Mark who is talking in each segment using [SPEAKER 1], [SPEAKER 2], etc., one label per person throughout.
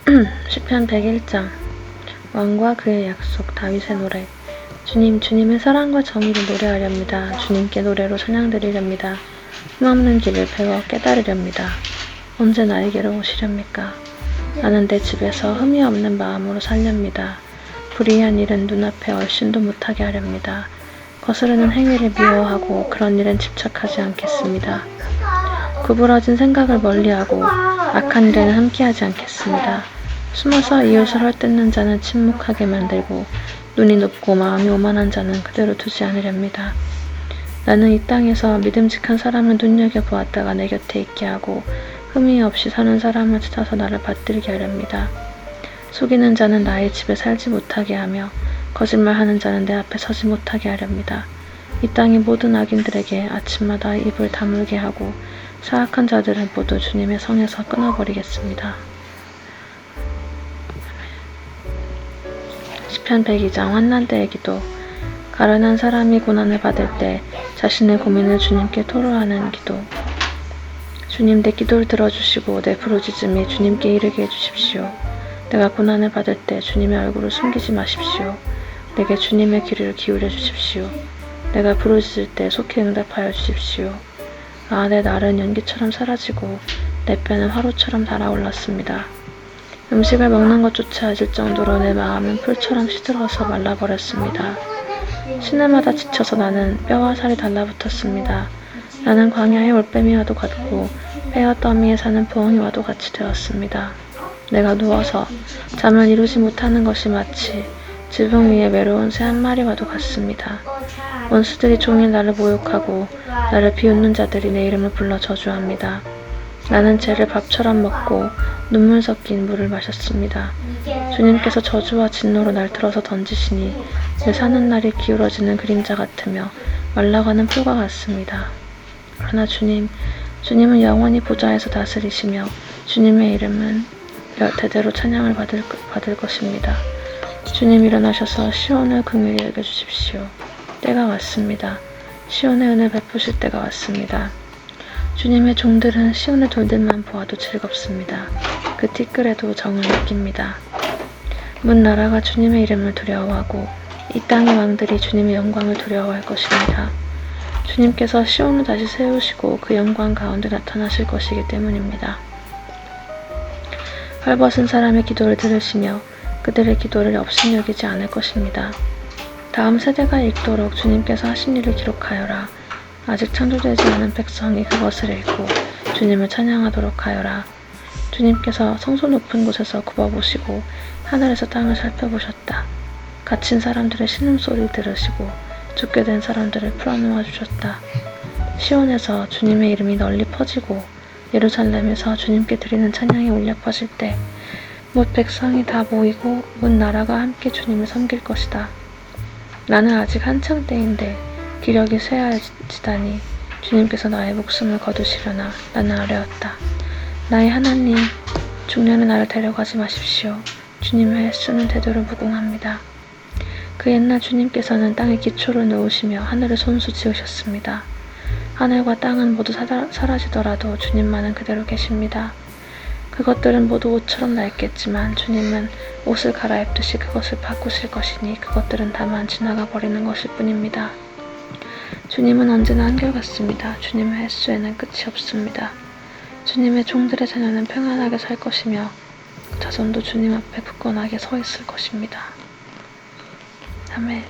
[SPEAKER 1] 시편 101장 왕과 그의 약속 다윗의 노래. 주님, 주님의 사랑과 정의를 노래하렵니다. 주님께 노래로 찬양드리렵니다. 흠없는 길을 배워 깨달으렵니다. 언제 나에게로 오시렵니까? 나는 내 집에서 흠이 없는 마음으로 살렵니다. 불의한 일은 눈앞에 얼씬도 못하게 하렵니다. 거스르는 행위를 미워하고 그런 일은 집착하지 않겠습니다. 구부러진 생각을 멀리하고 악한 일에는 함께하지 않겠습니다. 숨어서 이웃을 헐뜯는 자는 침묵하게 만들고 눈이 높고 마음이 오만한 자는 그대로 두지 않으렵니다. 나는 이 땅에서 믿음직한 사람을 눈여겨보았다가 내 곁에 있게 하고 흠이 없이 사는 사람을 찾아서 나를 받들게 하렵니다. 속이는 자는 나의 집에 살지 못하게 하며 거짓말하는 자는 내 앞에 서지 못하게 하렵니다. 이 땅의 모든 악인들에게 아침마다 입을 다물게 하고 사악한 자들은 모두 주님의 성에서 끊어버리겠습니다. 시편 102장 환난 때의 기도. 가련한 사람이 고난을 받을 때 자신의 고민을 주님께 토로하는 기도. 주님, 내 기도를 들어주시고 내 부르짖음이 주님께 이르게 해주십시오. 내가 고난을 받을 때 주님의 얼굴을 숨기지 마십시오. 내게 주님의 귀를 기울여 주십시오. 내가 부르짖을 때 속히 응답하여 주십시오. 아, 내 날은 연기처럼 사라지고 내 뼈는 화로처럼 달아올랐습니다. 음식을 먹는 것조차 잊을 정도로 내 마음은 풀처럼 시들어서 말라버렸습니다. 시내마다 지쳐서 나는 뼈와 살이 달라붙었습니다. 나는 광야의 올빼미와도 같고 뼈와 더미에 사는 부엉이와도 같이 되었습니다. 내가 누워서 잠을 이루지 못하는 것이 마치 지붕 위에 외로운 새 한 마리와도 같습니다. 원수들이 종일 나를 모욕하고 나를 비웃는 자들이 내 이름을 불러 저주합니다. 나는 죄를 밥처럼 먹고 눈물 섞인 물을 마셨습니다. 주님께서 저주와 진노로 날 들어서 던지시니 내 사는 날이 기울어지는 그림자 같으며 말라가는 풀과 같습니다. 그러나 주님은 영원히 보좌에서 다스리시며 주님의 이름은 대대로 찬양을 받을 것입니다. 주님, 일어나셔서 시온을 긍휼히 여겨주십시오. 때가 왔습니다. 시온의 은혜 베푸실 때가 왔습니다. 주님의 종들은 시온의 돌들만 보아도 즐겁습니다. 그 티끌에도 정을 느낍니다. 문 나라가 주님의 이름을 두려워하고 이 땅의 왕들이 주님의 영광을 두려워할 것입니다. 주님께서 시온을 다시 세우시고 그 영광 가운데 나타나실 것이기 때문입니다. 헐벗은 사람의 기도를 들으시며 그들의 기도를 업신여기지 않을 것입니다. 다음 세대가 읽도록 주님께서 하신 일을 기록하여라. 아직 창조되지 않은 백성이 그것을 읽고 주님을 찬양하도록 하여라. 주님께서 성소 높은 곳에서 굽어보시고 하늘에서 땅을 살펴보셨다. 갇힌 사람들의 신음소리를 들으시고 죽게 된 사람들을 풀어놓아 주셨다. 시온에서 주님의 이름이 널리 퍼지고 예루살렘에서 주님께 드리는 찬양이 울려 퍼질 때 못 백성이 다 모이고 문 나라가 함께 주님을 섬길 것이다. 나는 아직 한창 때인데 기력이 쇠하여지다니 주님께서 나의 목숨을 거두시려나 나는 아뢰었다. 나의 하나님, 중년의 나를 데려가지 마십시오. 주님의 횟수는 되도록 무궁합니다. 그 옛날 주님께서는 땅에 기초를 놓으시며 하늘을 손수 지으셨습니다. 하늘과 땅은 모두 사라지더라도 주님만은 그대로 계십니다. 그것들은 모두 옷처럼 낡겠지만 주님은 옷을 갈아입듯이 그것을 바꾸실 것이니 그것들은 다만 지나가 버리는 것일 뿐입니다. 주님은 언제나 한결같습니다. 주님의 횟수에는 끝이 없습니다. 주님의 종들의 자녀는 평안하게 살 것이며 자손도 주님 앞에 굳건하게 서 있을 것입니다. 아멘.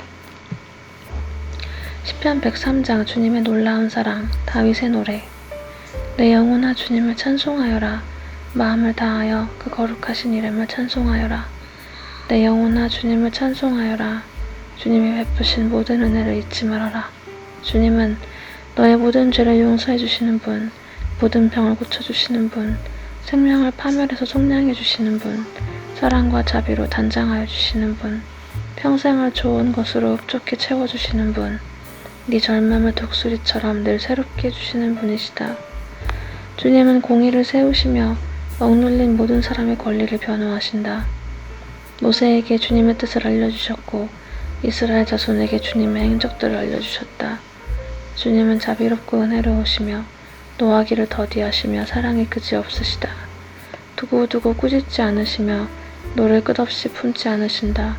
[SPEAKER 1] 시편 103장 주님의 놀라운 사랑. 다윗의 노래. 내 영혼아 주님을 찬송하여라. 마음을 다하여 그 거룩하신 이름을 찬송하여라. 내 영혼아 주님을 찬송하여라. 주님이 베푸신 모든 은혜를 잊지 말아라. 주님은 너의 모든 죄를 용서해 주시는 분, 모든 병을 고쳐주시는 분, 생명을 파멸해서 속량해 주시는 분, 사랑과 자비로 단장하여 주시는 분, 평생을 좋은 것으로 흡족히 채워주시는 분, 네 젊음을 독수리처럼 늘 새롭게 해주시는 분이시다. 주님은 공의를 세우시며 억눌린 모든 사람의 권리를 변호하신다. 모세에게 주님의 뜻을 알려주셨고 이스라엘 자손에게 주님의 행적들을 알려주셨다. 주님은 자비롭고 은혜로우시며 노하기를 더디하시며 사랑이 그지없으시다. 두고두고 꾸짖지 않으시며 노를 끝없이 품지 않으신다.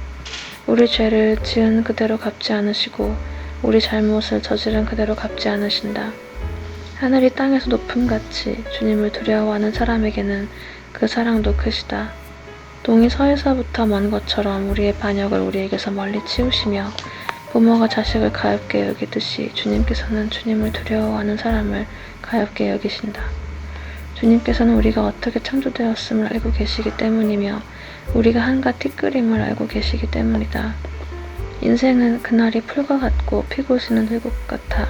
[SPEAKER 1] 우리 죄를 지은 그대로 갚지 않으시고 우리 잘못을 저지른 그대로 갚지 않으신다. 하늘이 땅에서 높음같이 주님을 두려워하는 사람에게는 그 사랑도 크시다. 동이 서에서부터 먼 것처럼 우리의 반역을 우리에게서 멀리 치우시며 부모가 자식을 가엾게 여기듯이 주님께서는 주님을 두려워하는 사람을 가엾게 여기신다. 주님께서는 우리가 어떻게 창조되었음을 알고 계시기 때문이며 우리가 한갓 티끌임을 알고 계시기 때문이다. 인생은 그날이 풀과 같고 피고 지는 들꽃 같아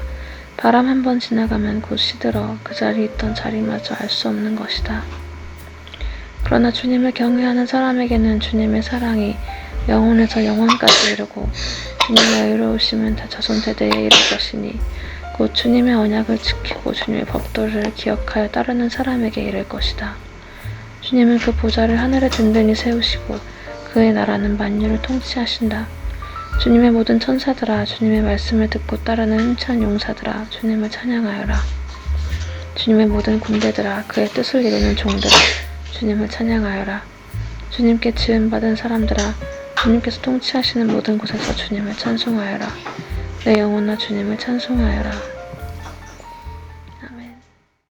[SPEAKER 1] 바람 한 번 지나가면 곧 시들어 그 자리에 있던 자리마저 알 수 없는 것이다. 그러나 주님을 경외하는 사람에게는 주님의 사랑이 영혼에서 영혼까지 이르고 주님의 의로우심은 다 자손 세대에 이를 것이니 곧 주님의 언약을 지키고 주님의 법도를 기억하여 따르는 사람에게 이를 것이다. 주님은 그 보좌를 하늘에 든든히 세우시고 그의 나라는 만유를 통치하신다. 주님의 모든 천사들아 주님의 말씀을 듣고 따르는 힘찬 용사들아 주님을 찬양하여라. 주님의 모든 군대들아 그의 뜻을 이루는 종들아 주님을 찬양하여라. 주님께 지음받은 사람들아 주님께서 통치하시는 모든 곳에서 주님을 찬송하여라. 내 영혼아 주님을 찬송하여라.